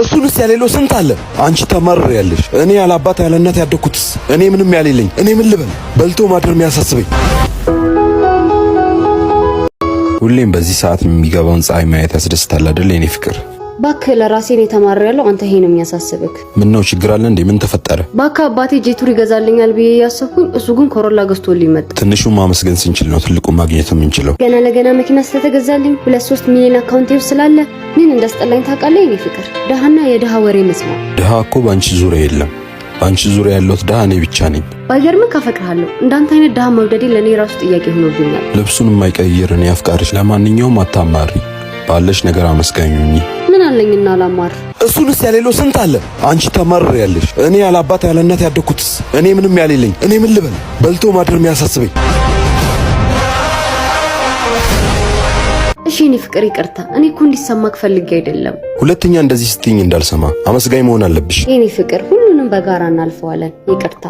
እሱንስ ያሌለው ስንት አለ። አንቺ ተማርሪያለሽ። እኔ ያለ አባት ያለ እናት ያደኩትስ እኔ ምንም ያሌለኝ እኔ ምን ልበል? በልቶ ማድር የሚያሳስበኝ ሁሌም በዚህ ሰዓት የሚገባውን ፀሐይ ማየት ያስደስታል አይደል የኔ ፍቅር? ባክህ ለራሴ ነው ተማርሪያለሁ። አንተ ይሄ ነው የሚያሳስብክ? ምን ነው ችግር አለ እንዴ? ምን ተፈጠረ? ባክህ አባቴ ጄቱር ይገዛልኛል ብዬ ያሰብኩኝ እሱ ግን ኮሮላ ገዝቶልኝ መጣ። ትንሹን ማመስገን ስንችል ነው ትልቁን ማግኘት የምንችለው። ገና ለገና መኪና ስለተገዛልኝ 2-3 ሚሊዮን አካውንቴ ውስጥ ስላለ ምን እንዳስጠላኝ ታውቃለህ የኔ ፍቅር? ደሃና የደሃ ወሬ መስማ። ደሃ እኮ ባንቺ ዙሪያ የለም። ባንቺ ዙሪያ ያለሁት ደሃ እኔ ብቻ ነኝ። ባይገርምህ ካፈቅርሃለሁ እንዳንተ አይነት ደሃ መውደዴ ለኔ ራሱ ጥያቄ ሆኖብኛል። ልብሱን የማይቀይር እኔ አፍቃሪሽ። ለማንኛውም አታማሪ፣ ባለሽ ነገር አመስጋኙኝ። ምን አለኝና አላማር? እሱንስ ያሌለው ስንት አለ። አንቺ ተማርሪያለሽ። እኔ ያለ አባት ያለ እናት ያደኩትስ እኔ ምንም ያሌለኝ እኔ ምን ልበል? በልቶ ማድር የሚያሳስበኝ። እሺ እኔ ፍቅር ይቅርታ። እኔ እኮ እንዲሰማክ ፈልጌ አይደለም። ሁለተኛ እንደዚህ ስትይኝ እንዳልሰማ አመስጋኝ መሆን አለብሽ። የኔ ፍቅር ሁሉንም በጋራ እናልፈዋለን። ይቅርታ